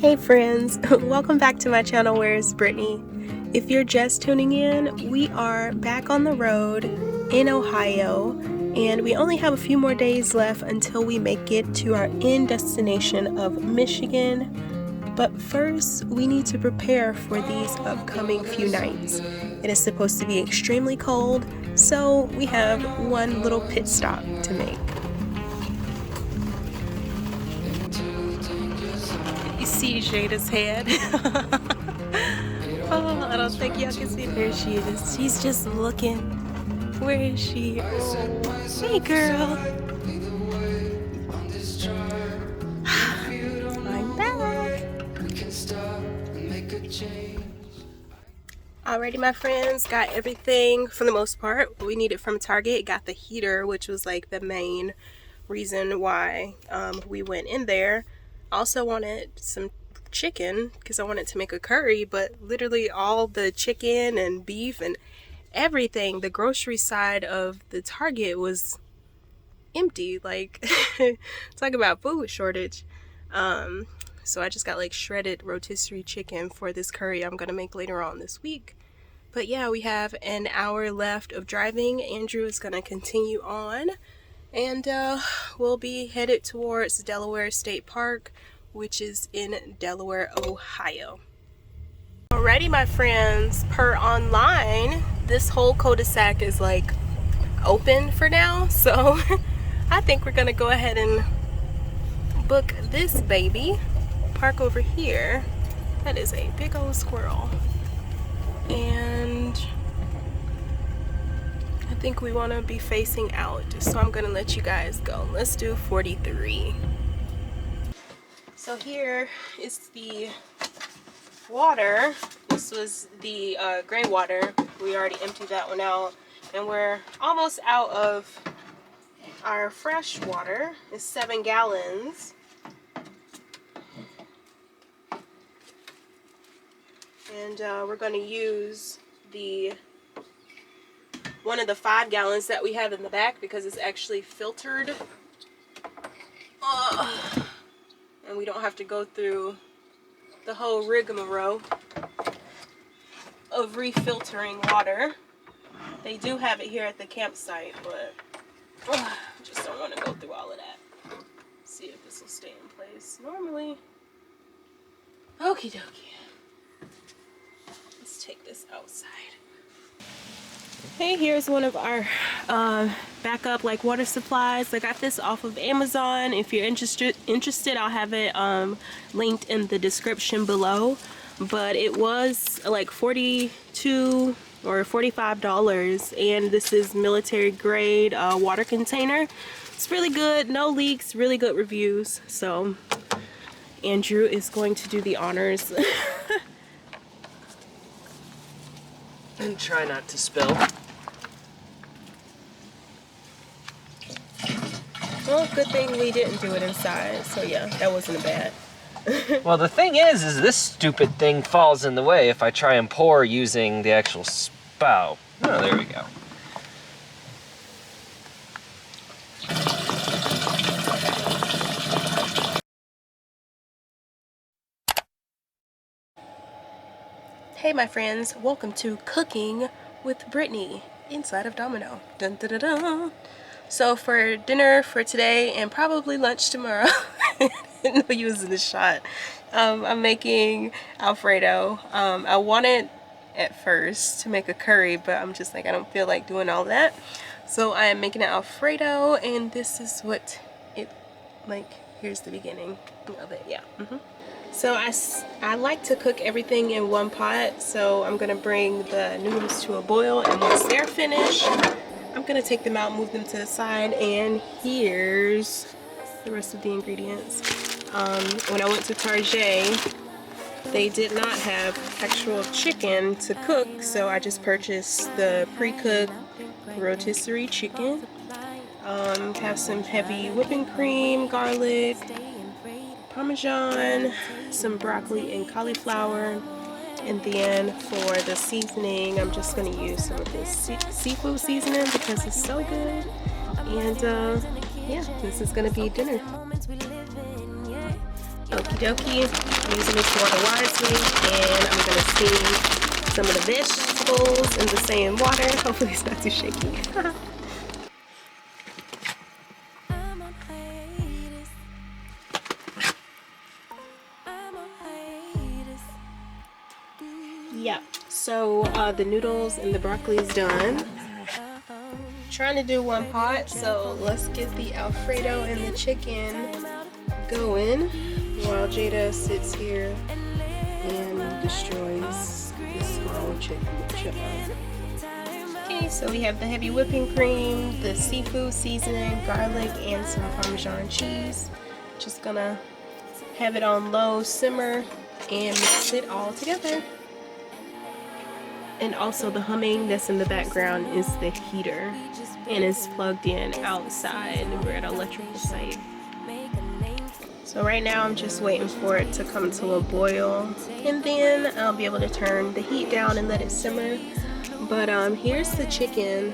Hey friends, welcome back to my channel, Where is Brittany? If you're just tuning in, we are back on the road in Ohio, and we only have a few more days left until we make it to our end destination of Michigan. But first, we need to prepare for these upcoming few nights. It is supposed to be extremely cold, so we have one little pit stop to make. You see Jada's head? Oh, I don't think y'all can see. There she is. She's just looking. Where is she? Oh, hey girl. I'm back. Alrighty, my friends, got everything for the most part we needed from Target. Got the heater, which was like the main reason why we went in there. Also wanted some chicken because I wanted to make a curry, but literally all the chicken and beef and everything, the grocery side of the Target was empty. Like, talk about food shortage. So I just got like shredded rotisserie chicken for this curry I'm gonna make later on this week. But yeah, we have an hour left of driving. Andrew is gonna continue on, and we'll be headed towards Delaware State Park, which is in Delaware, Ohio. Alrighty, my friends, per online, this whole cul-de-sac is like open for now, so I think we're gonna go ahead and book this baby. Park over here. That is a big old squirrel. And I think we want to be facing out, so I'm gonna let you guys go. Let's do 43. So here is the water. This was the gray water. We already emptied that one out, and we're almost out of our fresh water. It's 7 gallons. And we're going to use one of the 5 gallons that we have in the back because it's actually filtered. And we don't have to go through the whole rigmarole of refiltering water. They do have it here at the campsite, but I just don't want to go through all of that. See if this will stay in place. Normally, okie dokie. Let's take this outside. Hey, here's one of our backup like water supplies. I got this off of Amazon. If you're interested, I'll have it linked in the description below. But it was like $42 or $45, and this is military grade water container. It's really good, no leaks, really good reviews. So Andrew is going to do the honors. And try not to spill. Well, good thing we didn't do it inside. So yeah, that wasn't bad. Well, the thing is this stupid thing falls in the way if I try and pour using the actual spout. Oh, there we go. Hey my friends, welcome to Cooking with Brittany inside of Domino. Dun, dun, dun, dun. So for dinner for today and probably lunch tomorrow, I didn't know you was in the shot. I'm making Alfredo. I wanted at first to make a curry, but I'm just like, I don't feel like doing all that. So I am making an Alfredo, and this is what it like. Here's the beginning of it. Yeah. So I like to cook everything in one pot, so I'm gonna bring the noodles to a boil, and once they're finished, I'm gonna take them out, move them to the side, and here's the rest of the ingredients. When I went to Target, they did not have actual chicken to cook, so I just purchased the pre-cooked rotisserie chicken. Have some heavy whipping cream, garlic, Parmesan, some broccoli and cauliflower, and then for the seasoning I'm just going to use some of this seafood seasoning because it's so good. And yeah, this is going to be dinner. Okie dokie. Using this water wisely, and I'm gonna steam some of the vegetables in the same water. Hopefully it's not too shaky. Yeah, so the noodles and the broccoli is done. Trying to do one pot, so let's get the Alfredo and the chicken going while Jada sits here and destroys the small chicken chip. Okay, so we have the heavy whipping cream, the seafood seasoning, garlic, and some Parmesan cheese. Just gonna have it on low simmer and mix it all together. And also the humming that's in the background is the heater, and it's plugged in outside. We're at an electrical site. So right now I'm just waiting for it to come to a boil, and then I'll be able to turn the heat down and let it simmer. But here's the chicken.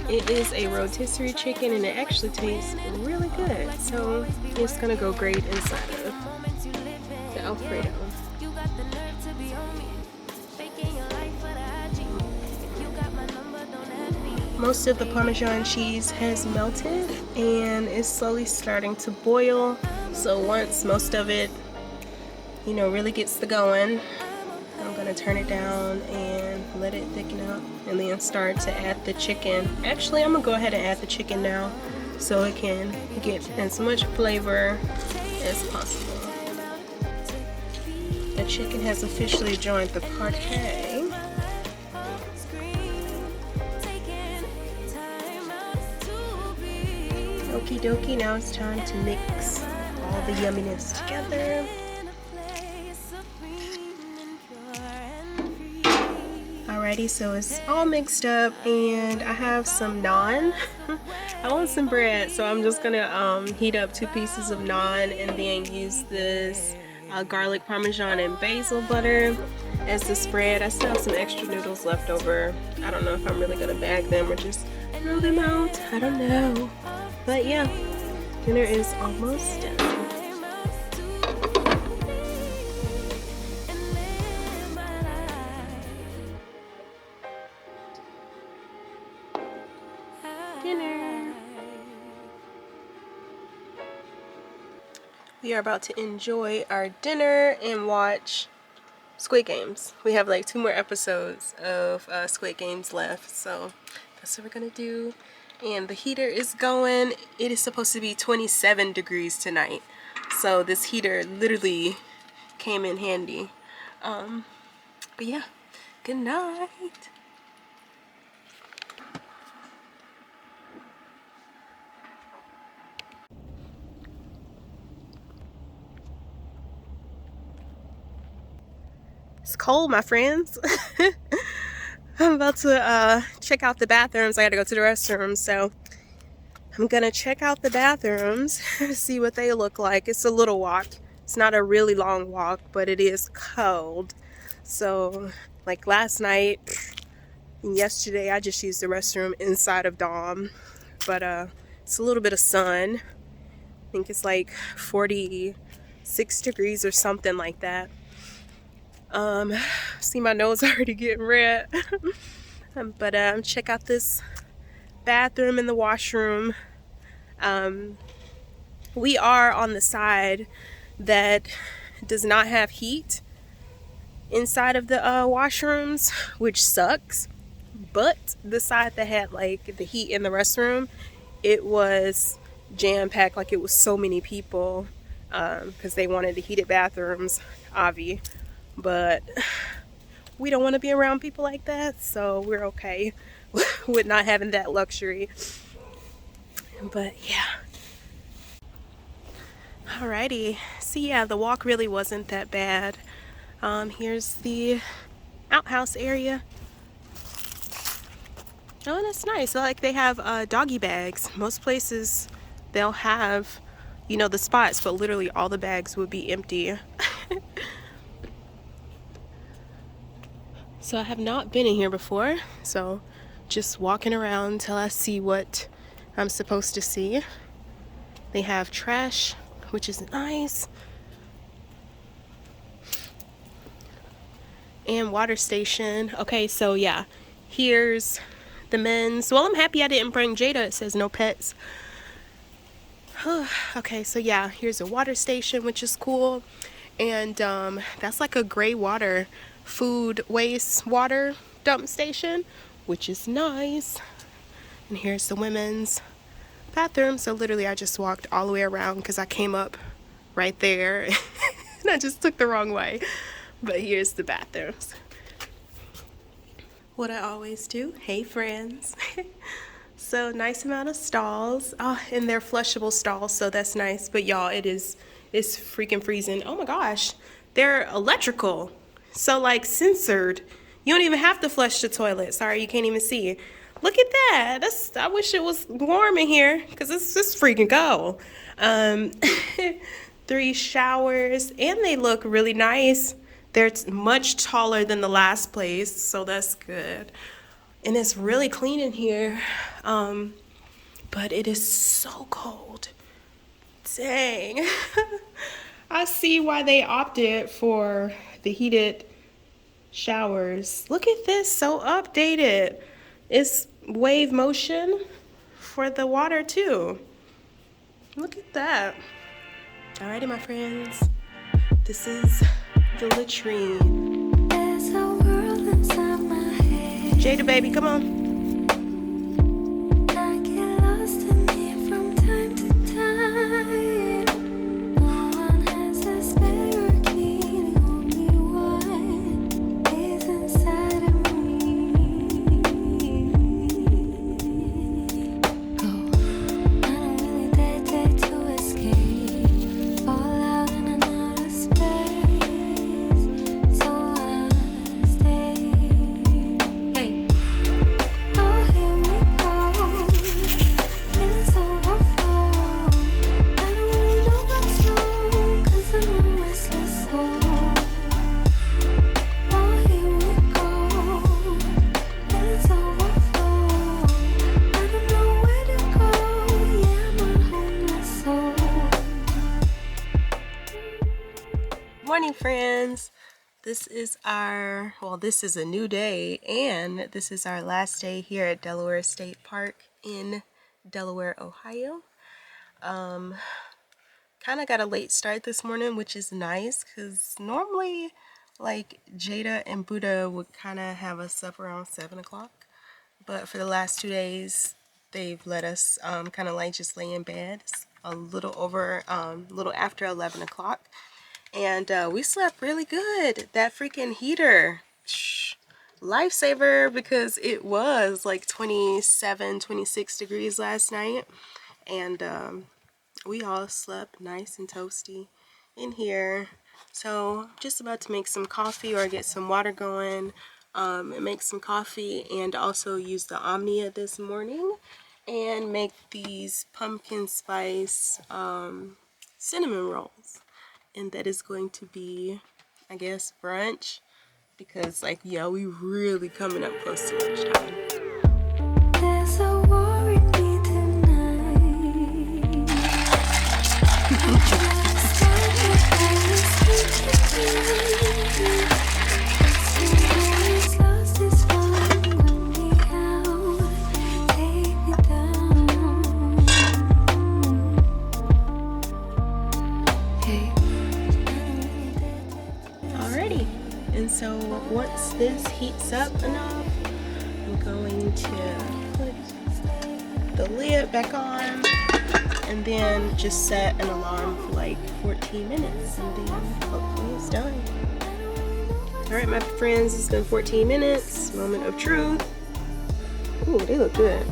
It is a rotisserie chicken, and it actually tastes really good. So it's gonna go great inside of the Alfredo. Most of the Parmesan cheese has melted and is slowly starting to boil. So once most of it, you know, really gets to going, I'm gonna turn it down and let it thicken up, and then start to add the chicken. Actually, I'm gonna go ahead and add the chicken now so it can get as much flavor as possible. The chicken has officially joined the party. Okie dokie, now it's time to mix all the yumminess together. Alrighty, so it's all mixed up, and I have some naan. I want some bread, so I'm just gonna heat up 2 pieces of naan and then use this garlic parmesan and basil butter as the spread. I still have some extra noodles left over. I don't know if I'm really gonna bag them or just throw them out. I don't know. But yeah, dinner is almost done. Dinner. We are about to enjoy our dinner and watch Squid Games. We have like 2 more episodes of Squid Games left, so that's what we're gonna do. And the heater is going. It is supposed to be 27 degrees tonight, so this heater literally came in handy. But yeah, good night. It's cold, my friends. I'm about to check out the bathrooms. I gotta go to the restroom, so I'm gonna check out the bathrooms, see what they look like. It's a little walk. It's not a really long walk, but it is cold. So, like last night and yesterday, I just used the restroom inside of Dom. But it's a little bit of sun. I think it's like 46 degrees or something like that. See my nose already getting red. But check out this bathroom and the washroom. We are on the side that does not have heat inside of the washrooms, which sucks. But the side that had like the heat in the restroom, it was jam-packed. Like, it was so many people because they wanted the heated bathrooms, obvi. But we don't want to be around people like that, so we're okay with not having that luxury. But yeah. Alrighty. So yeah, the walk really wasn't that bad. Here's the outhouse area. Oh, and it's nice. Like, they have doggy bags. Most places they'll have, you know, the spots, but literally all the bags would be empty. So I have not been in here before, so just walking around till I see what I'm supposed to see. They have trash which is nice. And water station. Okay, so yeah, here's the men's. Well, I'm happy I didn't bring Jada. It says no pets. Okay, so yeah, here's a water station, which is cool. And that's like a gray water food waste water dump station, which is nice. And here's the women's bathroom. So literally I just walked all the way around because I came up right there and I just took the wrong way. But here's the bathrooms. What I always do. Hey friends. So nice amount of stalls. Oh, and they're flushable stalls, so that's nice. But y'all, it's freaking freezing. Oh my gosh. They're electrical. So like censored. You don't even have to flush the toilet. Sorry, you can't even see. Look at that. I wish it was warm in here because it's freaking cold. Um 3 showers, and they look really nice. They're much taller than the last place, so that's good. And it's really clean in here, but it is so cold. Dang. I see why they opted for the heated showers. Look at this, so updated. It's wave motion for the water too. Look at that. Alrighty, my friends. This is the latrine. There's a world inside my head. Jada, baby, come on. I get lost in here from time to time. No one has a spare key. The only one is inside of me. Go. I don't really dare to escape. Fall out in another space. So I stay. Hey. Oh, here we go. It's overflow. I don't really know what's wrong, 'cause I'm a restless soul. Oh, here we go. It's overflow. I don't know where to go. Yeah, I'm a homeless soul. Morning, friends. This is this is a new day, and this is our last day here at Delaware State Park in Delaware, Ohio. Kind of got a late start this morning, which is nice because normally, like, Jada and Buddha would kind of have us up around 7 o'clock. But for the last 2 days, they've let us kind of like just lay in bed a little after 11 o'clock. And we slept really good. That freaking heater, lifesaver, because it was like 27, 26 degrees last night. And we all slept nice and toasty in here. So I'm just about to make some coffee or get some water going, and make some coffee, and also use the Omnia this morning and make these pumpkin spice cinnamon rolls. And that is going to be, I guess, brunch, because like, yeah, we really coming up close to lunchtime. There's a war in me tonight. Alrighty, and so once this heats up enough, I'm going to put the lid back on and then just set an alarm for like 14 minutes, and then hopefully it's done. Alright, my friends, it's been 14 minutes. Moment of truth. Ooh, they look good.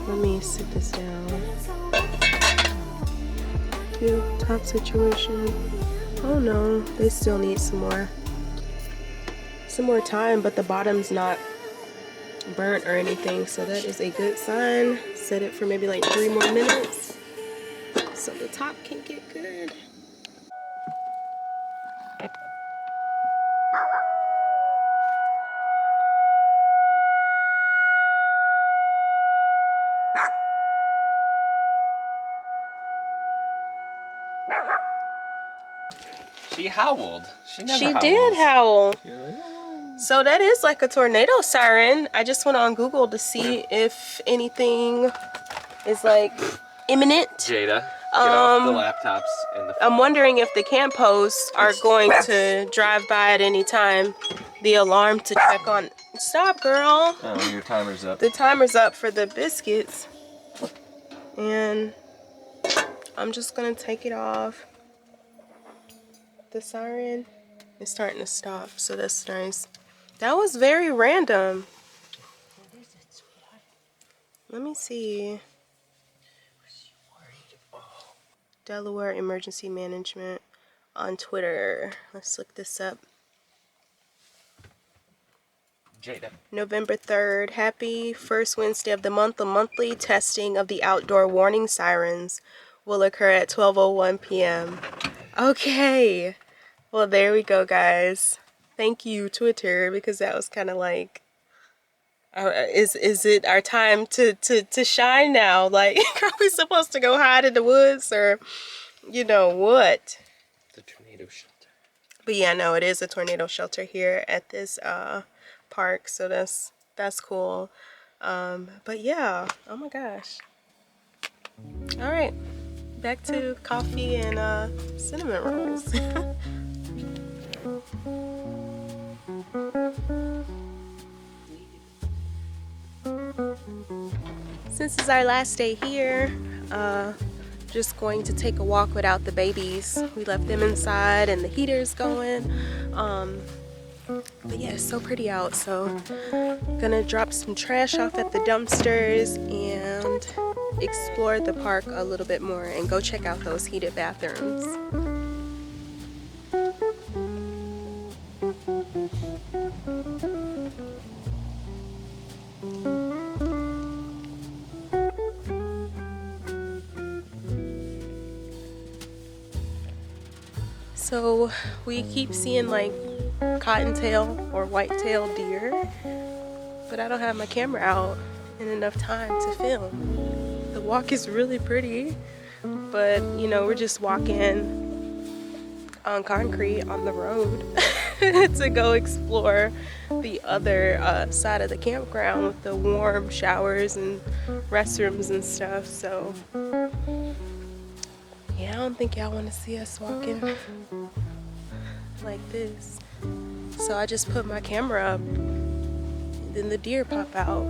Let me sit this down. Cute top situation. Oh no, they still need some more time, but the bottom's not burnt or anything, so that is a good sign. Set it for maybe like 3 more minutes so the top can get good. She howled. She never She howls. did howl. You're like, "Oh." So that is like a tornado siren. I just went on Google to see if anything is like imminent. Jada, get off the laptops and the phone. I'm wondering if the camp hosts are going to drive by at any time. The alarm to check on. Stop, girl. Oh, your timer's up. The timer's up for the biscuits. And I'm just gonna take it off. The siren is starting to stop, so that's nice. That was very random. Let me see. Delaware Emergency Management on Twitter. Let's look this up. Jada. November 3rd. Happy first Wednesday of the month. The monthly testing of the outdoor warning sirens will occur at 12:01 p.m. Okay. Well, there we go, guys. Thank you, Twitter, because that was kind of like, is it our time to shine now? Like, are we supposed to go hide in the woods, or you know what? The tornado shelter. But yeah, no, it is a tornado shelter here at this park, so that's cool. But yeah, oh my gosh. All right, back to coffee and cinnamon rolls. Since it's our last day here, just going to take a walk without the babies. We left them inside and the heater's going. But yeah, it's so pretty out, so gonna drop some trash off at the dumpsters and explore the park a little bit more and go check out those heated bathrooms. So we keep seeing like cottontail or whitetail deer, but I don't have my camera out in enough time to film. The walk is really pretty, but you know, we're just walking on concrete on the road to go explore the other side of the campground with the warm showers and restrooms and stuff. So yeah, I don't think y'all want to see us walking like this. So I just put my camera up, and then the deer pop out.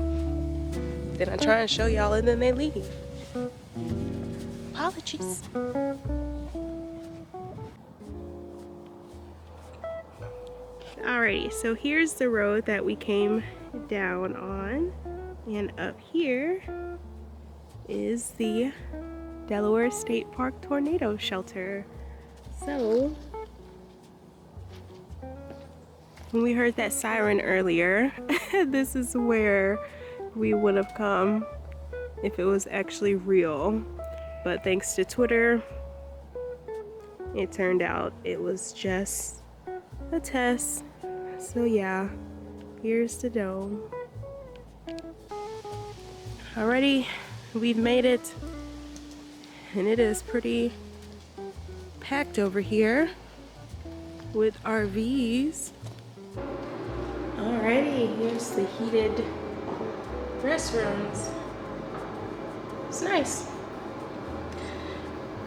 Then I try and show y'all, and then they leave. Apologies. Alrighty, so here's the road that we came down on, and up here is the Delaware State Park Tornado Shelter. So when we heard that siren earlier, this is where we would have come if it was actually real. But thanks to Twitter, it turned out it was just a test. So yeah, here's the dome. Alrighty, we've made it. And it is pretty packed over here with RVs. Alrighty, here's the heated restrooms. It's nice.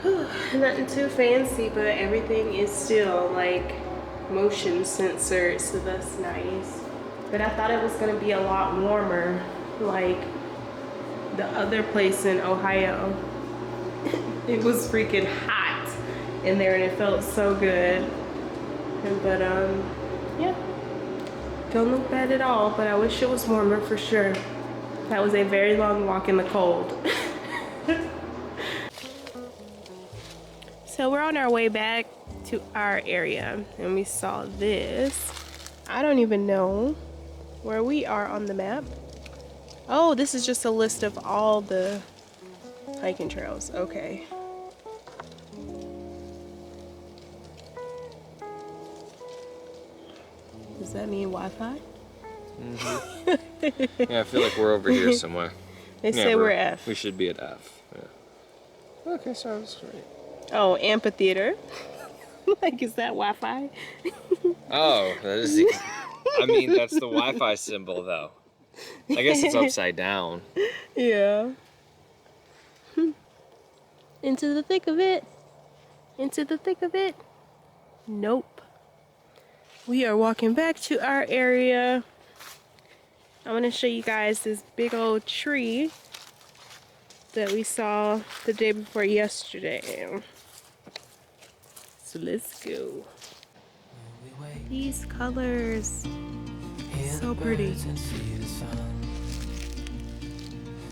Whew, nothing too fancy, but everything is still like motion censored, so that's nice. But I thought it was gonna be a lot warmer, like the other place in Ohio. It was freaking hot in there and it felt so good. But yeah, don't look bad at all, but I wish it was warmer for sure. That was a very long walk in the cold. So we're on our way back to our area and we saw this. I don't even know where we are on the map. Oh, this is just a list of all the hiking trails. Okay. Does that mean Wi-Fi? Mm-hmm. Yeah, I feel like we're over here somewhere. They say we're F. We should be at F. Yeah. Okay, sounds great. Oh, amphitheater. Like, is that Wi-Fi? Oh, that is. I mean, that's the Wi-Fi symbol, though. I guess it's upside down. Yeah. Into the thick of it. Into the thick of it. Nope. We are walking back to our area. I want to show you guys this big old tree that we saw the day before yesterday. So let's go. These colors, so pretty.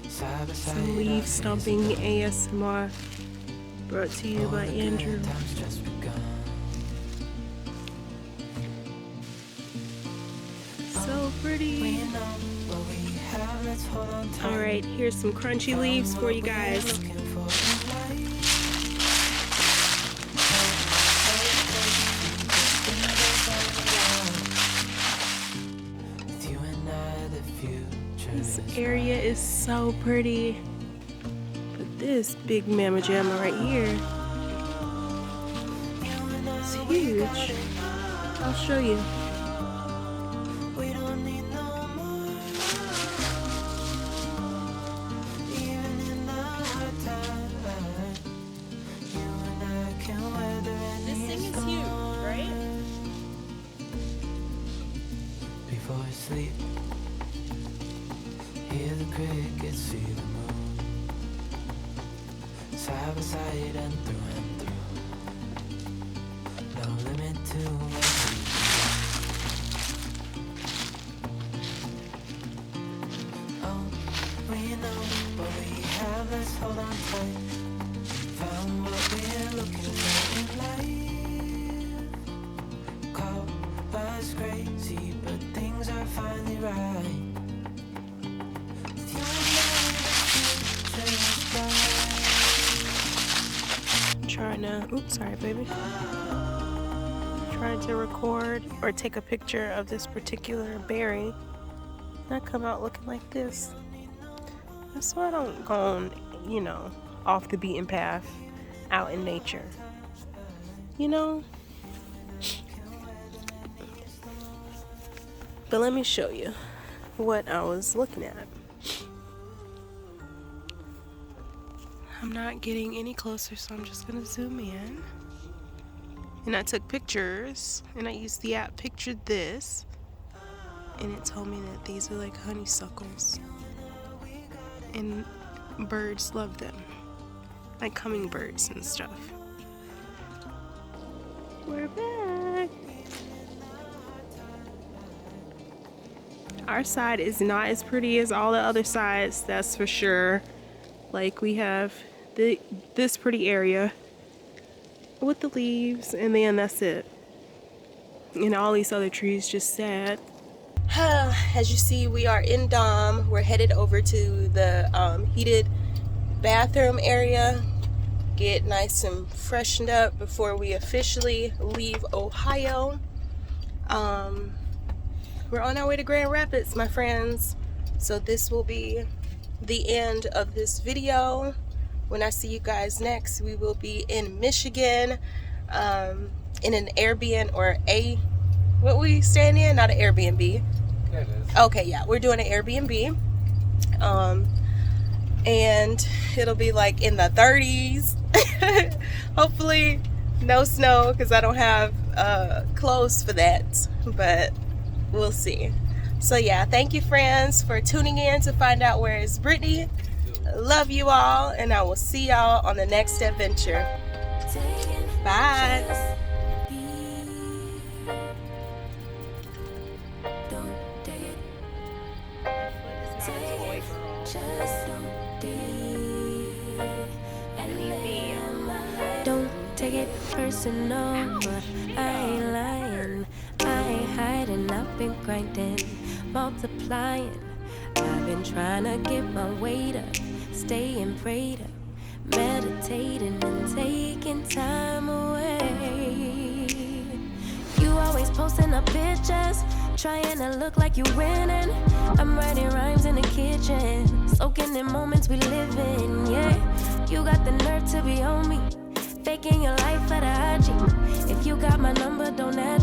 Some leaf stomping ASMR brought to you by Andrew. So pretty. Alright, here's some crunchy leaves for you guys. This area is so pretty. But this big mama jamma right here is huge. I'll show you. This thing is huge, right? Before I sleep, hear the crickets, see the moon, side by side and through, no limit to my dreams. Oh, we know what we have, let's hold on tight. Found what we're looking for in life. Call us crazy, but things are finally right. Trying to, oops, sorry baby. Trying to record or take a picture of this particular berry. That come out looking like this. That's why I don't go on, you know, off the beaten path out in nature. You know? But let me show you what I was looking at. I'm not getting any closer, so I'm just gonna zoom in. And I took pictures, and I used the app Pictured This, and it told me that these are like honeysuckles, and birds love them, like hummingbirds and stuff. We're back. Our side is not as pretty as all the other sides, that's for sure. Like, we have this pretty area with the leaves, and then that's it. And all these other trees just sad. As you see, we are in Dom. We're headed over to the heated bathroom area. Get nice and freshened up before we officially leave Ohio. We're on our way to Grand Rapids, my friends. So this will be the end of this video. When I see you guys next, we will be in Michigan, in an Airbnb or what we staying in? Not an Airbnb. Yeah, it is. Okay, yeah, we're doing an Airbnb, and it'll be like in the 30s. Hopefully, no snow because I don't have clothes for that, but we'll see. So yeah, thank you friends for tuning in to find out where is Brittany. Love you all, and I will see y'all on the next adventure. Bye. Don't take it personal, but I ain't lying. I ain't hiding, I've been grinding, multiplying. I've been trying to get my weight up, staying prayed up, meditating and taking time away. You always posting up pictures, trying to look like you winning. I'm writing rhymes in the kitchen, soaking in moments we live in, yeah. You got the nerve to be on me, faking your life for the IG. If you got my number, don't ask